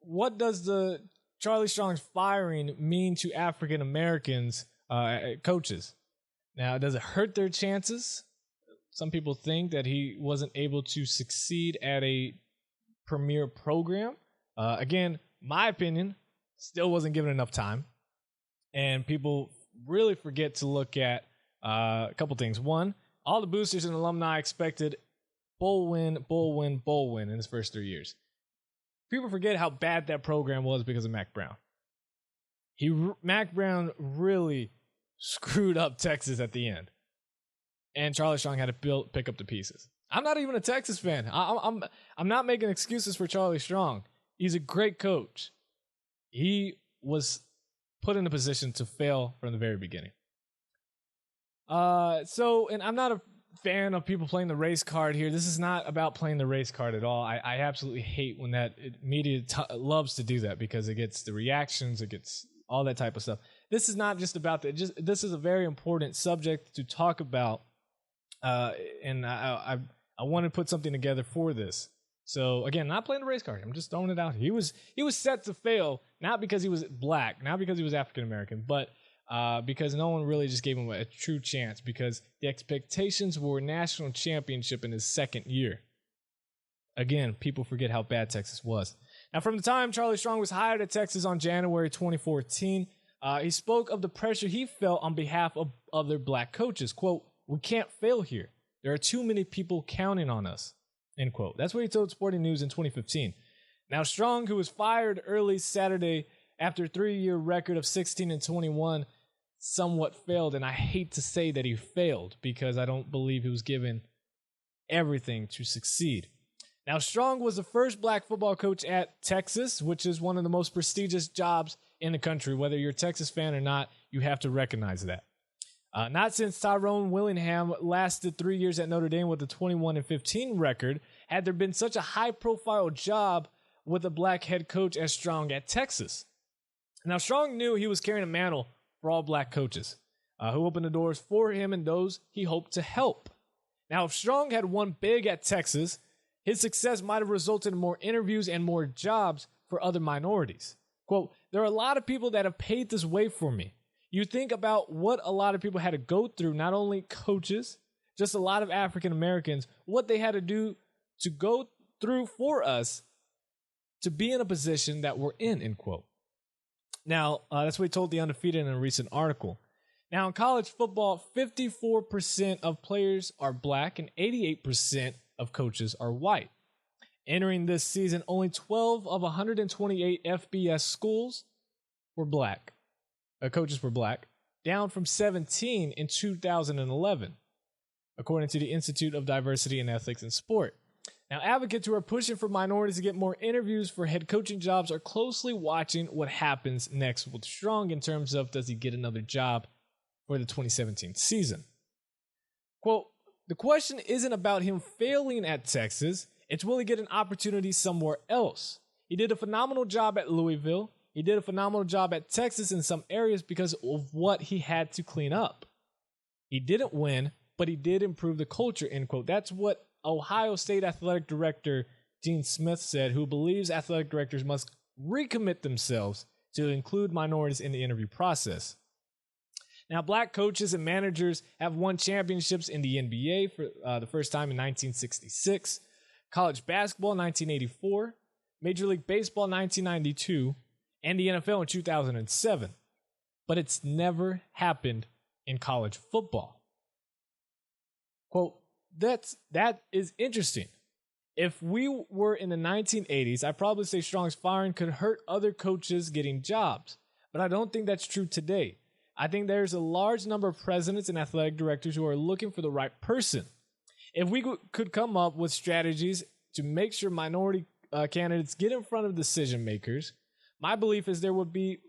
what does the Charlie Strong's firing mean to African Americans coaches? Now, does it hurt their chances? Some people think that he wasn't able to succeed at a premier program. Again, my opinion, still wasn't given enough time. And people really forget to look at a couple things. One, all the boosters and alumni expected bowl win in his first 3 years. People forget how bad that program was because of Mac Brown. Mac Brown really screwed up Texas at the end. And Charlie Strong had to pick up the pieces. I'm not even a Texas fan. I'm not making excuses for Charlie Strong. He's a great coach. He was put in a position to fail from the very beginning. And I'm not a fan of people playing the race card here. This is not about playing the race card at all. I absolutely hate when that media loves to do that because it gets the reactions, it gets all that type of stuff. This is not just about that. This is a very important subject to talk about, and I want to put something together for this. So again, not playing the race card. I'm just throwing it out here. He was set to fail, not because he was black, not because he was African American, but because no one really just gave him a true chance because the expectations were a national championship in his second year. Again, people forget how bad Texas was. Now, from the time Charlie Strong was hired at Texas on January 2014, he spoke of the pressure he felt on behalf of other black coaches. Quote, "We can't fail here. There are too many people counting on us." End quote. That's what he told Sporting News in 2015. Now, Strong, who was fired early Saturday after a 3-year record of 16-21, somewhat failed. And I hate to say that he failed because I don't believe he was given everything to succeed. Now, Strong was the first black football coach at Texas, which is one of the most prestigious jobs in the country. Whether you're a Texas fan or not, you have to recognize that. Not since Tyrone Willingham lasted 3 years at Notre Dame with a 21-15 record had there been such a high-profile job with a black head coach as Strong at Texas. Now, Strong knew he was carrying a mantle for all black coaches, who opened the doors for him and those he hoped to help. Now, if Strong had won big at Texas, his success might have resulted in more interviews and more jobs for other minorities. Quote, "There are a lot of people that have paved this way for me. You think about what a lot of people had to go through, not only coaches, just a lot of African Americans, what they had to do to go through for us to be in a position that we're in," end quote. Now, that's what he told The Undefeated in a recent article. Now, in college football, 54% of players are black and 88% of coaches are white. Entering this season, only 12 of 128 FBS schools were black. Coaches were black, down from 17 in 2011, according to the Institute of Diversity in Ethics in Sport. Now, advocates who are pushing for minorities to get more interviews for head coaching jobs are closely watching what happens next with Strong in terms of does he get another job for the 2017 season. Quote, "The question isn't about him failing at Texas, it's will he get an opportunity somewhere else? He did a phenomenal job at Louisville. He did a phenomenal job at Texas in some areas because of what he had to clean up. He didn't win, but he did improve the culture," end quote. That's what Ohio State Athletic Director Gene Smith said, who believes athletic directors must recommit themselves to include minorities in the interview process. Now, black coaches and managers have won championships in the NBA for the first time in 1966, college basketball 1984, Major League Baseball 1992, and the NFL in 2007. But it's never happened in college football. Quote, that is interesting. If we were in the 1980s, I'd probably say Strong's firing could hurt other coaches getting jobs. But I don't think that's true today. I think there's a large number of presidents and athletic directors who are looking for the right person. If we could come up with strategies to make sure minority candidates get in front of decision makers, my belief is there would be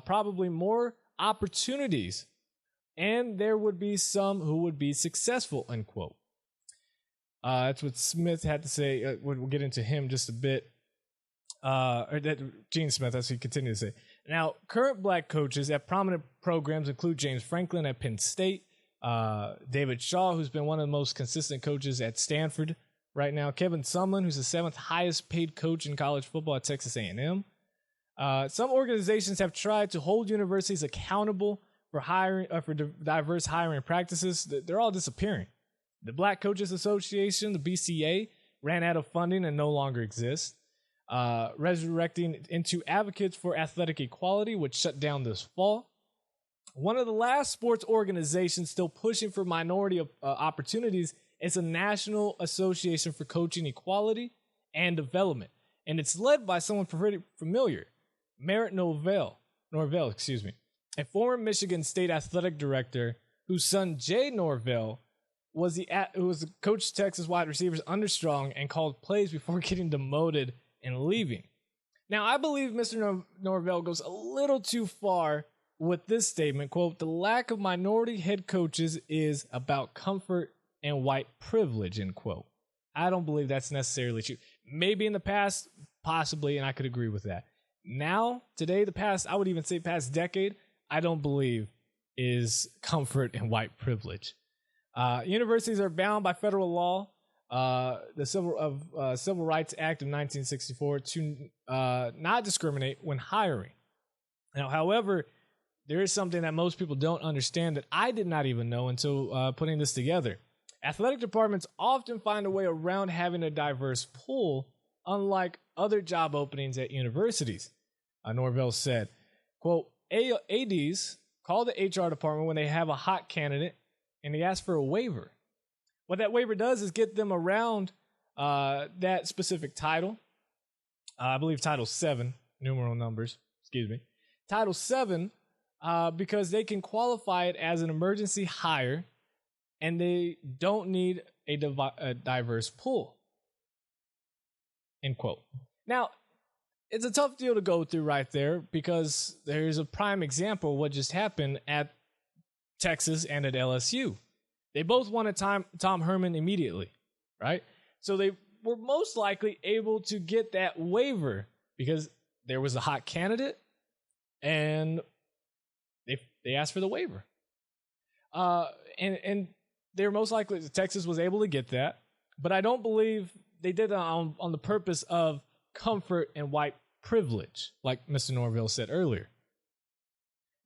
probably more opportunities, and there would be some who would be successful, end quote. That's what Smith had to say. We'll get into him just a bit. Or that Gene Smith, as he continued to say. Now, current black coaches at prominent programs include James Franklin at Penn State, David Shaw, who's been one of the most consistent coaches at Stanford right now. Kevin Sumlin, who's the 7th highest paid coach in college football at Texas A&M. Some organizations have tried to hold universities accountable for hiring for diverse hiring practices. They're all disappearing. The Black Coaches Association, the BCA, ran out of funding and no longer exists. Resurrecting into Advocates for Athletic Equality, which shut down this fall. One of the last sports organizations still pushing for minority opportunities is the National Association for Coaching Equality and Development, and it's led by someone pretty familiar, Merritt Norvell, a former Michigan State athletic director whose son Jay Norvell was the coach Texas wide receivers under Strong and called plays before getting demoted and leaving. Now, I believe Mr. Norvell goes a little too far with this statement, quote, "The lack of minority head coaches is about comfort and white privilege," end quote. I don't believe that's necessarily true. Maybe in the past, possibly, and I could agree with that. Now, today, I would even say past decade, I don't believe is comfort and white privilege. Universities are bound by federal law, the Civil Rights Act of 1964, to not discriminate when hiring. Now, however, there is something that most people don't understand that I did not even know until putting this together. Athletic departments often find a way around having a diverse pool, unlike other job openings at universities. Norvell said, quote, "ADs call the HR department when they have a hot candidate and they ask for a waiver. What that waiver does is get them around that specific title. I believe Title 7, numeral numbers, Title 7, because they can qualify it as an emergency hire and they don't need a diverse pool," end quote. Now, it's a tough deal to go through right there because there's a prime example of what just happened at Texas and at LSU. They both wanted Tom Herman immediately, right? So they were most likely able to get that waiver because there was a hot candidate and they asked for the waiver. And they were most likely, Texas was able to get that, but I don't believe they did that on the purpose of comfort and white privilege, like Mr. Norvell said earlier.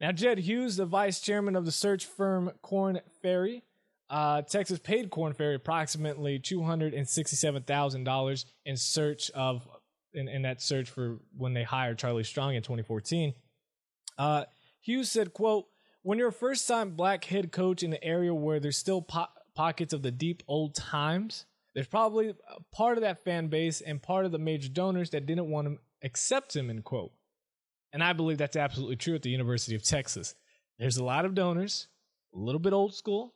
Now, Jed Hughes, the vice chairman of the search firm Korn Ferry, Texas paid Korn Ferry approximately $267,000 in that search for when they hired Charlie Strong in 2014. Hughes said, quote, "When you're a first-time black head coach in an area where there's still pockets of the deep old times, there's probably a part of that fan base and part of the major donors that didn't want to accept him," end quote. And I believe that's absolutely true at the University of Texas. There's a lot of donors, a little bit old school,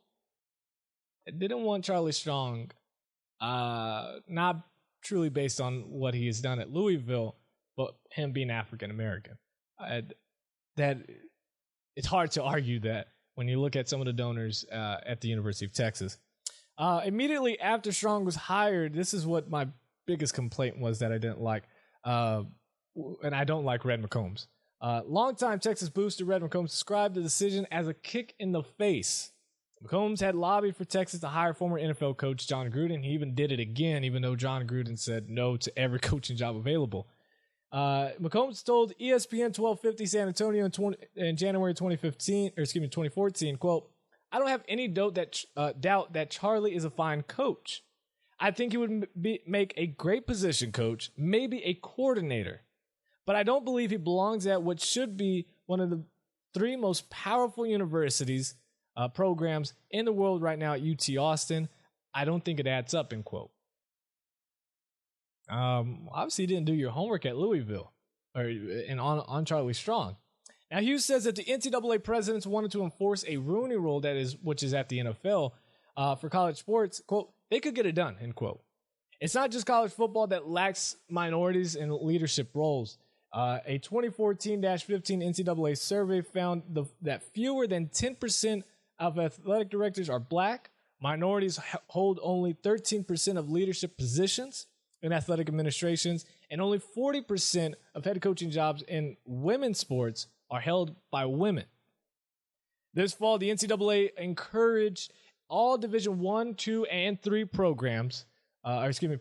that didn't want Charlie Strong, not truly based on what he has done at Louisville, but him being African American. That it's hard to argue that when you look at some of the donors at the University of Texas. Immediately after Strong was hired, this is what my biggest complaint was that I didn't like. And I don't like Red McCombs. Longtime Texas booster Red McCombs described the decision as a kick in the face. McCombs had lobbied for Texas to hire former NFL coach John Gruden. He even did it again, even though John Gruden said no to every coaching job available. McCombs told ESPN 1250 San Antonio in January 2014, quote, "I don't have any doubt that Charlie is a fine coach. I think he would make a great position coach, maybe a coordinator. But I don't believe he belongs at what should be one of the 3 most powerful universities programs in the world right now at UT Austin. I don't think it adds up," end quote. Obviously, you didn't do your homework at Louisville and on Charlie Strong. Now, Hughes says that the NCAA presidents wanted to enforce a Rooney Rule which is at the NFL for college sports. Quote, "They could get it done," end quote. It's not just college football that lacks minorities in leadership roles. A 2014-15 NCAA survey found that fewer than 10% of athletic directors are black. Minorities hold only 13% of leadership positions in athletic administrations, and only 40% of head coaching jobs in women's sports are held by women. This fall, the NCAA encouraged all Division I, II, and III programs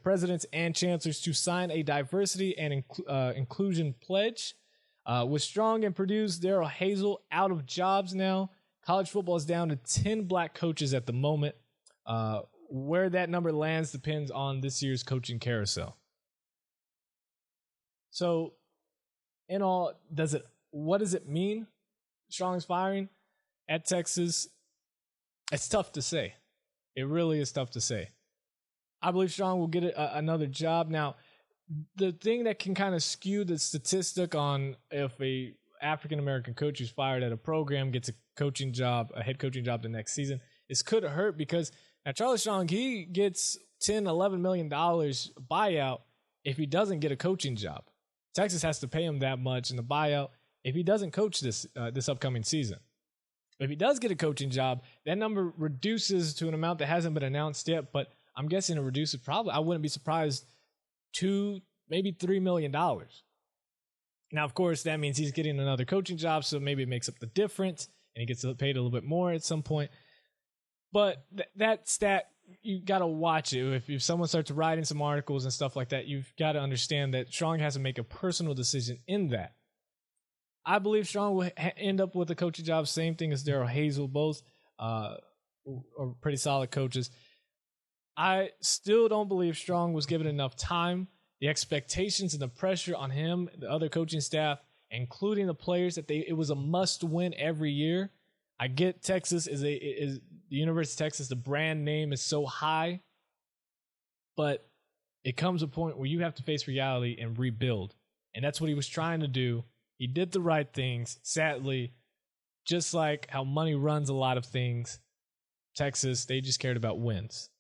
presidents and chancellors to sign a diversity and inclusion pledge. With Strong and Purdue's Daryl Hazel out of jobs now, college football is down to 10 black coaches at the moment. Where that number lands depends on this year's coaching carousel. So, in all, what does it mean? Strong's firing at Texas? It's tough to say. It really is tough to say. I believe Strong will get another job. Now, the thing that can kind of skew the statistic on if a African-American coach who's fired at a program gets a head coaching job the next season, is could hurt because now Charlie Strong, he gets $10-11 million buyout if he doesn't get a coaching job. Texas has to pay him that much in the buyout if he doesn't coach this upcoming season. If he does get a coaching job, that number reduces to an amount that hasn't been announced yet, but I'm guessing it reduces probably, I wouldn't be surprised, $2, maybe $3 million. Now, of course, that means he's getting another coaching job, so maybe it makes up the difference, and he gets paid a little bit more at some point. But that stat, you got to watch it. If someone starts writing some articles and stuff like that, you've got to understand that Strong has to make a personal decision in that. I believe Strong will end up with a coaching job, same thing as Daryl Hazel, both are pretty solid coaches. I still don't believe Strong was given enough time. The expectations and the pressure on him, the other coaching staff, including the players, it was a must-win every year. I get Texas is the University of Texas, the brand name is so high, but it comes a point where you have to face reality and rebuild, and that's what he was trying to do. He did the right things. Sadly, just like how money runs a lot of things, Texas, they just cared about wins.